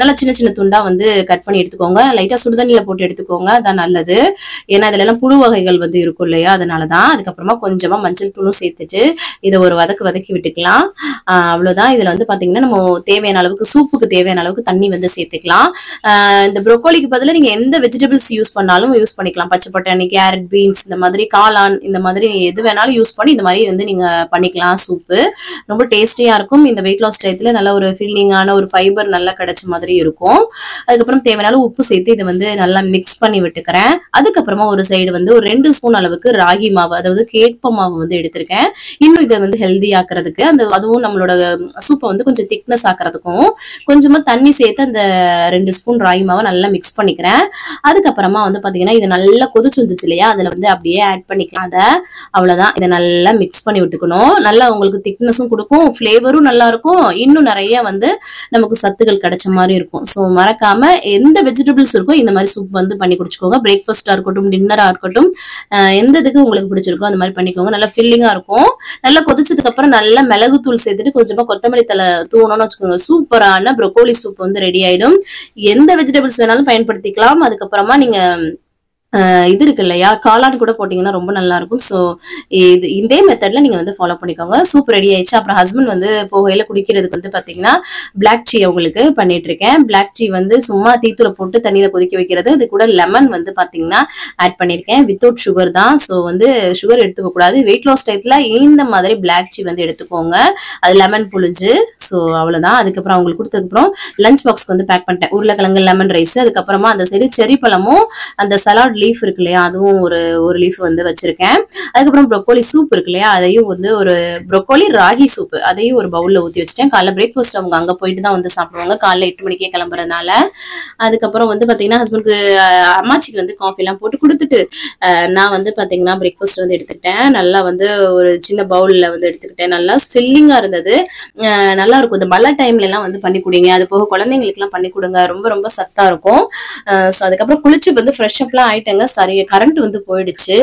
நல்லா சின்ன சின்ன துண்டா வந்து கட் பண்ணி எடுத்துக்கோங்க. லைட்டா சுடுதண்ணில போட்டு எடுத்துக்கோங்க, அதான் நல்லது. ஏன்னா இதுல எல்லாம் புழு வகைகள் வந்து இருக்கும் இல்லையா, அதனாலதான். அதுக்கப்புறமா கொஞ்சமா மஞ்சள் தூளும் சேர்த்துட்டு இதை ஒரு வதக்கி விட்டுக்கலாம். அவ்வளவுதான். இதுல வந்து பாத்தீங்கன்னா நம்ம தேவையான அளவுக்கு சூப்புக்கு தேவையான அளவுக்கு தண்ணி வந்து சேர்த்துக்கலாம். இந்த ப்ரொக்கோலிக்கு பதிலா நீங்க எந்த வெஜிடபிள்ஸ் யூஸ் பண்ணாலும் யூஸ் பண்ணிக்கலாம். பச்சை பட்டாணி, கேரட், பீன்ஸ், இந்த மாதிரி காளான், இந்த மாதிரி எது வேணாலும் யூஸ் பண்ணி இந்த மாதிரி வந்து நீங்க பண்ணிக்கலாம். சூப்பு ரொம்ப டேஸ்டியா இருக்கும். இந்த வெயிட் லாஸ் டயத்துல நல்ல ஒரு ஃபில்லிங்கான ஒரு ஃபைபர் நல்லா கிடைச்ச மாதிரி இருக்கும். அதுக்கப்புறம் தேவையான அளவு உப்பு சேர்த்து இதை வந்து நல்லா மிக்ஸ் பண்ணி விட்டுக்கிறேன். அதுக்கப்புறமா ஒரு சைடு வந்து ஒரு 2 ஸ்பூன் அளவுக்கு ராகி மாவு, அதாவது கேப்ப மாவு வந்து எடுத்திருக்கேன். இன்னும் இதை வந்து ஹெல்தி ஆக்குறதுக்கு அதுவும் நம்மளோட சூப்பை வந்து கொஞ்சம் திக்னஸ் ஆக்குறதுக்கும் கொஞ்சமா தண்ணி சேர்த்து அந்த 2 ஸ்பூன் ராகி மாவை நல்லா மிக்ஸ் பண்ணிக்கிறேன். அதுக்கப்புறமா வந்து பாத்தீங்கன்னா இது நல்லா கொதிச்சு வந்துச்சு இல்லையா, அதுல வந்து அப்படியே ஆட் பண்ணிக்கலாம். அதை அவ்வளவுதான். இதை நல்லா மிக்ஸ் பண்ணி விட்டுக்கணும். நல்லா உங்களுக்கு திக்னஸும் கொடுக்கும், ஃபிளேவரும் நல்லா இருக்கும், இன்னும் நிறைய வந்து நமக்கு சத்துக்கள் கிடைச்ச மாதிரி இருக்கும். ஸோ மறக்காம எந்த வெஜிடபிள்ஸ் இருக்கோ இந்த மாதிரி சூப் வந்து பண்ணி குடிச்சுக்கோங்க. பிரேக்ஃபாஸ்டா இருக்கட்டும், டின்னரா இருக்கட்டும், எந்த இதுக்கு உங்களுக்கு பிடிச்சிருக்கோ அந்த மாதிரி பண்ணிக்கோங்க. நல்லா ஃபில்லிங்கா இருக்கும். நல்லா கொதிச்சதுக்கு அப்புறம் நல்லா மிளகு தூள் சேர்த்துட்டு கொஞ்சமா கொத்தமல்லி தலை தூவணும்னு வச்சுக்கோங்க. சூப்பரான ப்ரொக்கோலி சூப் வந்து ரெடி ஆயிடும். எந்த வெஜிடபிள்ஸ் வேணாலும் பயன்படுத்திக்கலாம். அதுக்கப்புறமா நீங்க இது இருக்கு இல்லையா, காளான் கூட போட்டிங்கன்னா ரொம்ப நல்லா இருக்கும். ஸோ இதே மெத்தட்ல நீங்க வந்து ஃபாலோ பண்ணிக்கோங்க. சூப் ரெடி ஆயிடுச்சு. அப்புறம் ஹஸ்பண்ட் வந்து போகையில குடிக்கிறதுக்கு வந்து பாத்தீங்கன்னா பிளாக் டீ அவங்களுக்கு பண்ணிட்டு இருக்கேன். பிளாக் டீ வந்து சும்மா டீத்தூளை போட்டு தண்ணியில கொதிக்க வைக்கிறது. இது கூட லெமன் வந்து பாத்தீங்கன்னா ஆட் பண்ணிருக்கேன். வித்தவுட் சுகர் தான். ஸோ வந்து சுகர் எடுத்துக்க கூடாது. வெயிட் லாஸ் டயத்துல இந்த மாதிரி பிளாக் டீ வந்து எடுத்துக்கோங்க. அது லெமன் புளிஞ்சு. ஸோ அவ்வளவுதான். அதுக்கப்புறம் அவங்களுக்கு கொடுத்ததுக்கப்புறம் லஞ்ச் பாக்ஸ்க்கு வந்து பேக் பண்ணிட்டேன். உருளைக்கிழங்கு லெமன் ரைஸ், அதுக்கப்புறமா அந்த சைடு செரி பழமும் அந்த சலாட் லீஃப் இருக்கு இல்லையா, அதுவும் ஒரு ஒரு லீஃப் வந்து வச்சிருக்கேன். அதுக்கப்புறம் ப்ரொக்கோலி சூப் இருக்கு இல்லையா, அதையும் வந்து ஒரு ப்ரொக்கோலி ராகி சூப் அதையும் ஒரு பவுல்ல ஊத்தி வச்சுட்டேன். காலைல பிரேக்ஃபாஸ்ட் அவங்க அங்க போயிட்டு தான் வந்து சாப்பிடுவாங்க, காலைல 8 மணிக்கே கிளம்புறதுனால. அதுக்கப்புறம் வந்து பாத்தீங்கன்னா ஹஸ்பண்டுக்கு அம்மாச்சிக்கு வந்து காஃபி எல்லாம் போட்டு கொடுத்துட்டு நான் வந்து பாத்தீங்கன்னா பிரேக்ஃபாஸ்ட் வந்து எடுத்துக்கிட்டேன். நல்லா வந்து ஒரு சின்ன பவுல்ல வந்து எடுத்துக்கிட்டேன். நல்லா ஃபில்லிங்கா இருந்தது. நல்லா இருக்கும். இந்த மழை டைம்ல எல்லாம் வந்து பண்ணி கொடுங்க. அது போக குழந்தைங்களுக்கு எல்லாம் பண்ணி கொடுங்க, ரொம்ப ரொம்ப சத்தா இருக்கும். ஸோ அதுக்கப்புறம் குளிச்சு வந்து ஃப்ரெஷ் அப்லாம் ஆயிட்டேங்க. சரி, கரண்ட் வந்து போயிடுச்சு.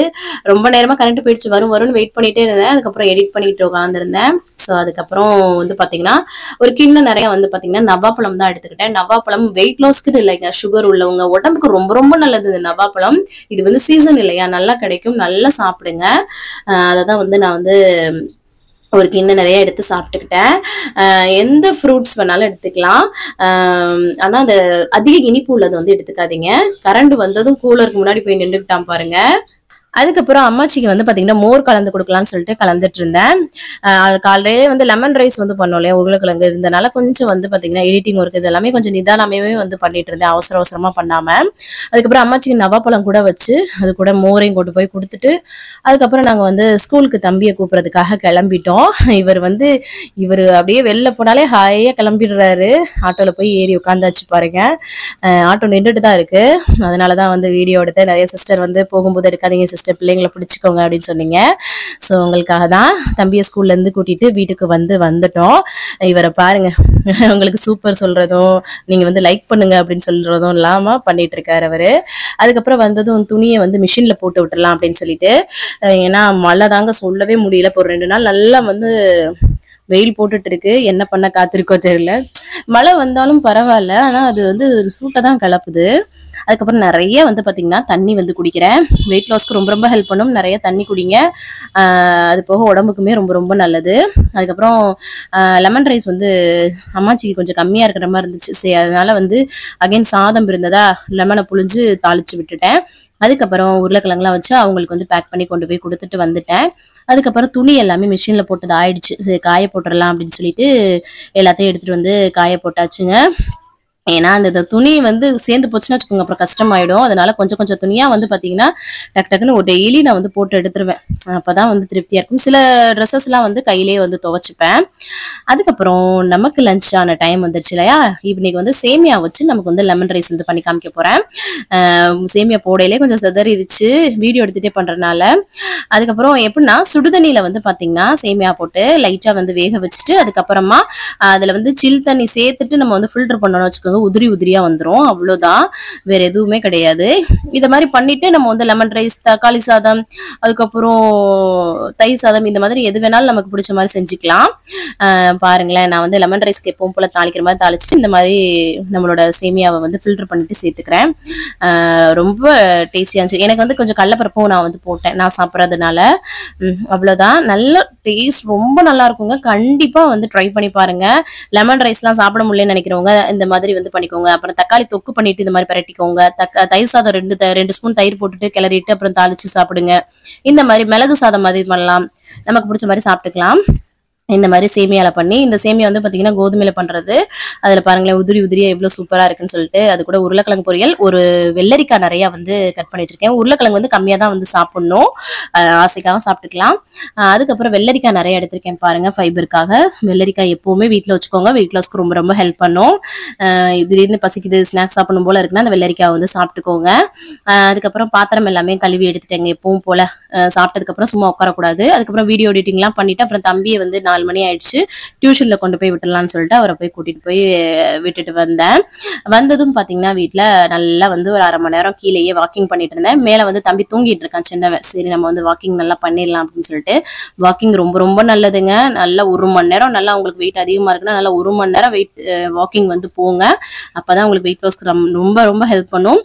ரொம்ப நேரமா கரண்ட் போயிடுச்சு. வரும்னு வெயிட் பண்ணிட்டே இருந்தேன். அதுக்கப்புறம் எடிட் பண்ணிட்டு உட்காந்துருந்தேன். ஸோ அதுக்கப்புறம் வந்து பாத்தீங்கன்னா ஒரு கிண்ணம் நிறைய வந்து பாத்தீங்கன்னா நவாப்பழம் தான் எடுத்துக்கிட்டேன். நவாப்பழம் வெயிட் லாஸ்க்கு இல்லைங்க, சுகர் உள்ளவங்க உடம்புக்கு ரொம்ப ரொம்ப நல்லது இந்த நவாப்பழம். இது வந்து சீசன் இல்லையா, நல்லா கிடைக்கும், நல்லா சாப்பிடுங்க. அதான் வந்து நான் வந்து ஒரு கிண்ணம் நிறைய எடுத்து சாப்பிட்டுக்கிட்டேன். எந்த ஃப்ரூட்ஸ் வேணாலும் எடுத்துக்கலாம். ஆனா அந்த அதிக இனிப்பு உள்ளது வந்து எடுத்துக்காதீங்க. கரண்ட் வந்ததும் கூலருக்கு முன்னாடி போய் நின்றுக்கிட்டான் பாருங்க. அதுக்கப்புறம் அம்மாச்சிக்கு வந்து பாத்தீங்கன்னா மோர் கலந்து கொடுக்கலாம்னு சொல்லிட்டு கலந்துட்டு இருந்தேன். காலையிலே வந்து லெமன் ரைஸ் வந்து பண்ணோம் இல்லையா, உருளைக்கிழங்கு இருந்தனால கொஞ்சம் வந்து பாத்தீங்கன்னா எடிட்டிங் ஒர்க் இது எல்லாமே கொஞ்சம் நிதானமே வந்து பண்ணிட்டு இருந்தேன், அவசர அவசரமா பண்ணாம. அதுக்கப்புறம் அம்மாச்சிக்கு நவாப்பழம் கூட வச்சு அது கூட மோரையும் கொண்டு போய் கொடுத்துட்டு அதுக்கப்புறம் நாங்க வந்து ஸ்கூலுக்கு தம்பியை கூப்பிடுறதுக்காக கிளம்பிட்டோம். இவர் அப்படியே வெளில போனாலே ஹாயா கிளம்பிடுறாரு. ஆட்டோல போய் ஏறி உட்காந்தாச்சு பாருங்க. ஆட்டோ நின்றுட்டு தான் இருக்கு. அதனாலதான் வந்து வீடியோ எடுத்து நிறைய சிஸ்டர் வந்து போகும்போது எடுக்காதீங்க சிஸ்டர், பிள்ளைங்களை பிடிச்சிக்கோங்க அப்படின்னு சொன்னீங்க. ஸோ உங்களுக்காக தான் தம்பியை ஸ்கூல்ல இருந்து கூட்டிட்டு வீட்டுக்கு வந்துட்டோம். இவரை பாருங்க, உங்களுக்கு சூப்பர் சொல்றதும் நீங்க வந்து லைக் பண்ணுங்க அப்படின்னு சொல்றதும் இல்லாம பண்ணிட்டு இருக்காரு அவரு. அதுக்கப்புறம் வந்ததும் துணியை வந்து மிஷின்ல போட்டு விட்டுறலாம் அப்படின்னு சொல்லிட்டு, ஏன்னா மழை தாங்க சொல்லவே முடியல. இப்போ 2 நாள் நல்லா வந்து வெயில் போட்டுட்டு இருக்கு. என்ன பண்ண காத்திருக்கோ தெரியல. மழை வந்தாலும் பரவாயில்ல, ஆனா அது வந்து சூட்டை தான் கிளப்புது. அதுக்கப்புறம் நிறைய வந்து பாத்தீங்கன்னா தண்ணி வந்து குடிக்கிறேன். வெயிட் லாஸ்க்கு ரொம்ப ரொம்ப ஹெல்ப் பண்ணும். நிறைய தண்ணி குடிங்க. அது போக உடம்புக்குமே ரொம்ப ரொம்ப நல்லது. அதுக்கப்புறம் லெமன் ரைஸ் வந்து அம்மாச்சிக்கு கொஞ்சம் கம்மியா இருக்கிற மாதிரி இருந்துச்சு. சரி, அதனால வந்து அகைன் சாதம் இருந்ததா லெமனை புழிஞ்சு தாளிச்சு விட்டுட்டேன். அதுக்கப்புறம் உருளைக்கிழங்குலாம் வச்சு அவங்களுக்கு வந்து பேக் பண்ணி கொண்டு போய் கொடுத்துட்டு வந்துட்டேன். அதுக்கப்புறம் துணி எல்லாமே மிஷின்ல போட்டது ஆயிடுச்சு. சரி, காய போட்டுடலாம் அப்படின்னு சொல்லிட்டு எல்லாத்தையும் எடுத்துட்டு வந்து காய போட்டாச்சுங்க. ஏன்னா அந்த துணி வந்து சேர்ந்து போச்சுன்னா வச்சுக்கோங்க, அப்புறம் கஷ்டமாயிடும். அதனால கொஞ்சம் கொஞ்சம் துணியா வந்து பாத்தீங்கன்னா டக்கு டக்குன்னு ஒரு டெய்லி நான் வந்து போட்டு எடுத்துருவேன். அப்பதான் வந்து திருப்தியா இருக்கும். சில ட்ரெஸ்ஸஸ் எல்லாம் வந்து கையிலேயே வந்து துவைச்சுப்பேன். அதுக்கப்புறம் நமக்கு லஞ்ச் ஆன டைம் வந்துருச்சு இல்லையா, ஈவினிங் வந்து சேமியா வச்சு நமக்கு வந்து லெமன் ரைஸ் வந்து பண்ணி காமிக்க போறேன். சேமியா போடையிலே கொஞ்சம் செதறிடுச்சு வீடியோ எடுத்துட்டே பண்றதுனால. அதுக்கப்புறம் எப்படின்னா சுடுதண்ணியில வந்து பாத்தீங்கன்னா சேமியா போட்டு லைட்டா வந்து வேக வச்சுட்டு அதுக்கப்புறமா அதுல வந்து சில் தண்ணி சேர்த்துட்டு நம்ம வந்து ஃபில்டர் பண்ணணும்னு வச்சுக்கோங்க, உதிரி உதிரியா வந்துடும். அவ்வளவுதான், வேற எதுவுமே கிடையாது. இத மாதிரி பண்ணிட்டு நம்ம வந்து லெமன் ரைஸ், தக்காளி சாதம், அதுக்கப்புறம் தயிர் சாதம், இந்த மாதிரி எது வேணாலும் நமக்கு பிடிச்ச மாதிரி செஞ்சுக்கலாம். பாருங்களேன், நான் வந்து லெமன் ரைஸ்க்கு எப்பவும் போல தாளிக்கிற மாதிரி தாளிச்சுட்டு இந்த மாதிரி நம்மளோட சேமியாவை வந்து ஃபில்டர் பண்ணிட்டு சேர்த்துக்கிறேன். ரொம்ப டேஸ்டியா இருந்துச்சு. எனக்கு வந்து கொஞ்சம் கடலைப்பருப்பும் நான் வந்து போட்டேன், நான் சாப்பிட்றதுனால. அவ்வளவுதான், நல்ல டேஸ்ட், ரொம்ப நல்லா இருக்குங்க. கண்டிப்பா வந்து ட்ரை பண்ணி பாருங்க. லெமன் ரைஸ்லாம் சாப்பிட முடியலன்னு நினைக்கிறவங்க இந்த மாதிரி வந்து பண்ணிக்கோங்க. அப்புறம் தக்காளி தொக்கு பண்ணிட்டு இந்த மாதிரி பரட்டிக்கோங்க. தயிர் சாதம் 2 ஸ்பூன் தயிர் போட்டுட்டு கிளறிட்டு அப்புறம் தாளிச்சு சாப்பிடுங்க. இந்த மாதிரி மிளகு சாதம் மாதிரி பண்ணலாம், நமக்கு பிடிச்ச மாதிரி சாப்பிட்டுக்கலாம். இந்த மாதிரி சேமியால பண்ணி, இந்த சேமியா வந்து பாத்தீங்கன்னா கோதுமையில பண்றது. அதுல பாருங்களேன் உதிரி உதிரியா எவ்வளவு சூப்பரா இருக்குன்னு சொல்லிட்டு. அது கூட உருளைக்கிழங்கு பொரியல், ஒரு வெள்ளரிக்காய் நிறைய வந்து கட் பண்ணி வச்சிருக்கேன். உருளைக்கிழங்கு வந்து கம்மியா தான் வந்து சாப்பிடணும், ஆசைக்காக சாப்பிட்டுக்கலாம். அதுக்கப்புறம் வெள்ளரிக்காய் நிறைய எடுத்திருக்கேன் பாருங்க, ஃபைபருக்காக. வெள்ளரிக்காய் எப்பவுமே வீட்டுல வச்சுக்கோங்க, வெயிட் லாஸ்க்கு ரொம்ப ரொம்ப ஹெல்ப் பண்ணும். திடீர்னு பசிக்குது, ஸ்நாக்ஸ் சாப்பிடணும் போல இருக்குன்னா அந்த வெள்ளரிக்காய் வந்து சாப்பிட்டுக்கோங்க. அதுக்கப்புறம் பாத்திரம் எல்லாமே கழுவி எடுத்துட்டேங்க. எப்பவும் போல சாப்பிட்டதுக்கு அப்புறம் சும்மா உட்காரக்கூடாது. அதுக்கப்புறம் வீடியோ எடிட்டிங் எல்லாம் பண்ணிட்டு அப்புறம் தம்பியை வந்து 4 மணி ஆயிடுச்சு. டியூஷன்ல கொண்டு போய் விட்டுடலாம்னு சொல்லிட்டு அவரை போய் கூட்டிட்டு போய் விட்டுட்டு வந்தேன். வந்ததும் பாத்தீங்கன்னா வீட்டுல நல்லா வந்து ஒரு 1/2 மணி நேரம் கீழேயே வாக்கிங் பண்ணிட்டு இருந்தேன். மேல வந்து தம்பி தூங்கிட்டு இருக்கான் சின்னவன். சரி நம்ம வந்து வாக்கிங் நல்லா பண்ணிடலாம் அப்படின்னு சொல்லிட்டு வாக்கிங் ரொம்ப ரொம்ப நல்லதுங்க. நல்லா 1 மணி நேரம் நல்லா உங்களுக்கு வெயிட் அதிகமா இருக்குன்னா நல்லா 1 மணி நேரம் வெயிட் வாக்கிங் வந்து போங்க. அப்பதான் உங்களுக்கு வெயிட் லாஸ்க்கு ரொம்ப ரொம்ப ஹெல்ப் பண்ணும்.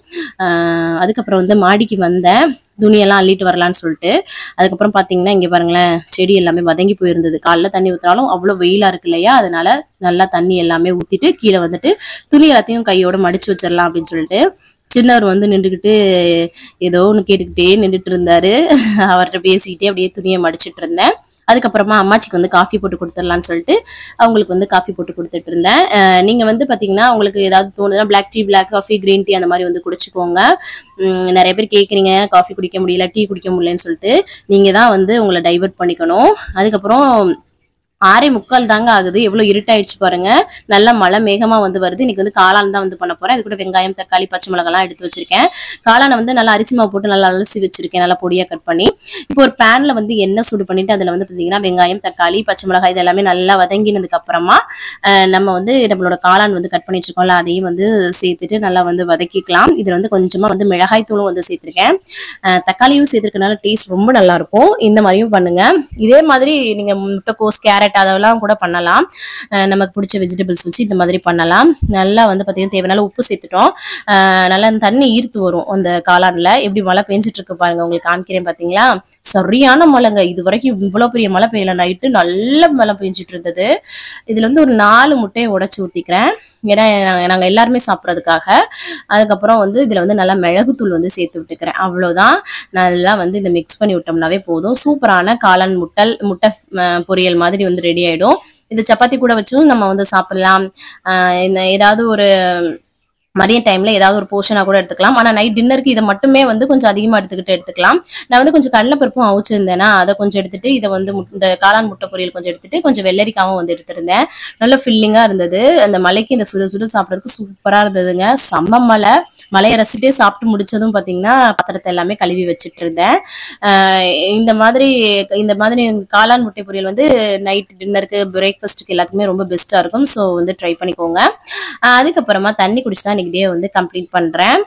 அதுக்கப்புறம் வந்து மாடிக்கு வந்தேன் துணியெல்லாம் அள்ளிட்டு வரலான்னு சொல்லிட்டு. அதுக்கப்புறம் பாத்தீங்கன்னா இங்க பாருங்களேன் செடி எல்லாமே வதங்கி போயிருந்தது. காலைல தண்ணி ஊத்தினாலும் அவ்வளவு வெயிலா இருக்கு இல்லையா, அதனால நல்லா தண்ணி எல்லாமே ஊத்திட்டு கீழே வந்துட்டு துணி எல்லாத்தையும் கையோட மடிச்சு வச்சிடலாம் அப்படின்னு சொல்லிட்டு சின்னவர் வந்து நின்றுக்கிட்டு ஏதோ ஒன்று கேட்டுக்கிட்டே நின்றுட்டு இருந்தாரு. அவர்கிட்ட பேசிக்கிட்டே அப்படியே துணியை மடிச்சிட்டு இருந்தேன். அதுக்கப்புறமா அம்மாச்சிக்கு வந்து காஃபி போட்டு கொடுத்துடலான்னு சொல்லிட்டு அவங்களுக்கு வந்து காஃபி போட்டு கொடுத்துட்டு இருந்தேன். நீங்க வந்து பாத்தீங்கன்னா உங்களுக்கு ஏதாவது தோணுதுன்னா black tea, black coffee, green tea அந்த மாதிரி வந்து குடிச்சுக்கோங்க. நிறைய பேர் கேட்குறீங்க காஃபி குடிக்க முடியல, டீ குடிக்க முடியலன்னு சொல்லிட்டு. நீங்க தான் வந்து உங்களை டைவர்ட் பண்ணிக்கணும். அதுக்கப்புறம் 6:45 தாங்க ஆகுது. எவ்வளவு இருட்டாயிடுச்சு பாருங்க. நல்லா மழை மேகமா வந்து வருது. இன்னைக்கு வந்து காளான் தான் வந்து பண்ண போறேன். அது கூட வெங்காயம், தக்காளி, பச்சை மிளகாலாம் எடுத்து வச்சிருக்கேன். காளானை வந்து நல்லா அரிசி மாவு போட்டு நல்லா அலசி வச்சிருக்கேன், நல்லா பொடியா கட் பண்ணி. இப்போ ஒரு பேன்ல வந்து எண்ணெய் சூடு பண்ணிட்டு அதுல வந்து பாத்தீங்கன்னா வெங்காயம், தக்காளி, பச்சை மிளகாய் இது எல்லாமே நல்லா வதங்கினதுக்கு அப்புறமா நம்ம வந்து நம்மளோட காளான் வந்து கட் பண்ணி வச்சிருக்கோம்ல அதையும் வந்து சேர்த்துட்டு நல்லா வந்து வதக்கிக்கலாம். இதுல வந்து கொஞ்சமா வந்து மிளகாய் தூளும் வந்து சேர்த்திருக்கேன். தக்காளியும் சேர்த்திருக்கனால டேஸ்ட் ரொம்ப நல்லா இருக்கும். இந்த மாதிரியும் பண்ணுங்க. இதே மாதிரி நீங்க முட்டைக்கோஸ், கேரட் அதெல்லாம் கூட பண்ணலாம். நமக்கு பிடிச்ச வெஜிடபிள்ஸ் வச்சு இந்த மாதிரி பண்ணலாம். நல்லா வந்து பாத்தீங்கன்னா தேவையான உப்பு சேர்த்துட்டோம். நல்லா தண்ணி ஈர்த்து வரும் அந்த காளான்ல. எப்படி மழை பெஞ்சிட்டு இருக்கு பாருங்க, உங்களுக்கு காமிக்கிறேன் பாத்தீங்களா. சரியான மழைங்க. இது வரைக்கும் இவ்வளவு பெரிய மழை பெய்யல. நைட்டு நல்ல மழை பெஞ்சிட்டு இருந்தது. இதுல வந்து ஒரு 4 முட்டையை உடைச்சு ஊத்திக்கிறேன், ஏன்னா நாங்க எல்லாருமே சாப்பிட்றதுக்காக. அதுக்கப்புறம் வந்து இதுல வந்து நல்லா மிளகுத்தூள் வந்து சேர்த்து விட்டுக்கிறேன். அவ்வளவுதான். நல்லா வந்து இதை மிக்ஸ் பண்ணி விட்டோம்னாவே போதும். சூப்பரான காளான் முட்டை பொரியல் மாதிரி வந்து ரெடி ஆயிடும். இது சப்பாத்தி கூட வச்சும் நம்ம வந்து சாப்பிடலாம். ஏதாவது ஒரு மதிய டைம்ல ஏதாவது ஒரு போர்ஷனா கூட எடுத்துக்கலாம். ஆனா நைட் டின்னருக்கு இதை மட்டுமே வந்து கொஞ்சம் அதிகமா எடுத்துக்கலாம். நான் வந்து கொஞ்சம் கடலைப்பருப்பும் அவிச்சிருந்தேன்னா அதை கொஞ்சம் எடுத்துட்டு இதை வந்து இந்த காளான் முட்டை பொரியல் கொஞ்சம் எடுத்துட்டு கொஞ்சம் வெள்ளரிக்காவும் வந்து எடுத்திருந்தேன். நல்ல ஃபில்லிங்கா இருந்தது. அந்த மலைக்கு இந்த சுட சுட சாப்பிட்றதுக்கு சூப்பரா இருந்ததுங்க. செம்ம மலையை ரசிட்டே சாப்பிட்டு முடிச்சதும் பாத்தீங்கன்னா பாத்திரத்தை எல்லாமே கழுவி வச்சுட்டு இருந்தேன். இந்த மாதிரி காளான் முட்டை பொரியல் வந்து நைட் டின்னருக்கு, பிரேக்ஃபாஸ்ட்டுக்கு எல்லாத்துக்குமே ரொம்ப பெஸ்டா இருக்கும். ஸோ வந்து ட்ரை பண்ணிக்கோங்க. அதுக்கப்புறமா தண்ணி குடிச்சுதான் இன்னைக்கு டே வந்து கம்ப்ளீட் பண்றேன்.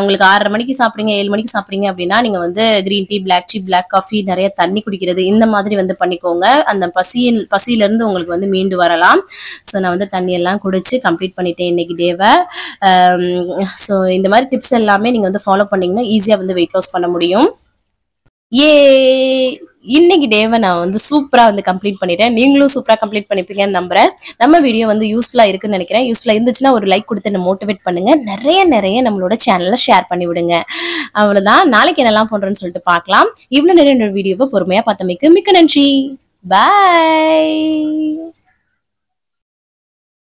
உங்களுக்கு 6:30 மணிக்கு சாப்பிடுறீங்க, 7 மணிக்கு சாப்பிடுறீங்க அப்படின்னா நீங்க வந்து கிரீன் டீ, பிளாக் காஃபி, நிறைய தண்ணி குடிக்கிறது இந்த மாதிரி வந்து பண்ணிக்கோங்க. அந்த பசியில இருந்து உங்களுக்கு வந்து மீண்டு வரலாம். ஸோ நான் வந்து தண்ணி எல்லாம் குடிச்சு கம்ப்ளீட் பண்ணிட்டேன் இன்னைக்கு டேவை. ஸோ இந்த மாதிரி டிப்ஸ் எல்லாமே நீங்க வந்து ஃபாலோ பண்ணீங்கன்னா ஈஸியா வந்து வெயிட் லாஸ் பண்ண முடியும். இன்னைக்கு டேவை நான் வந்து சூப்பரா வந்து கம்ப்ளீட் பண்ணிட்டேன். நீங்களும் சூப்பரா கம்ப்ளீட் பண்ணிப்பீங்கன்னு நம்புறேன். நம்ம வீடியோ வந்து யூஸ்ஃபுல்லா இருக்குன்னு நினைக்கிறேன். யூஸ்ஃபுல்லா இருந்துச்சுன்னா ஒரு லைக் கொடுத்து என்ன மோட்டிவேட் பண்ணுங்க. நிறைய நம்மளோட சேனல்ல ஷேர் பண்ணி விடுங்க. அவ்வளவுதான். நாளைக்கு என்னெல்லாம் பண்றேன்னு சொல்லிட்டு பார்க்கலாம். இவ்வளவு நேரம் என்னோட வீடியோவை பொறுமையா பார்த்தமைக்கு மிக்க நன்றி. பாய்.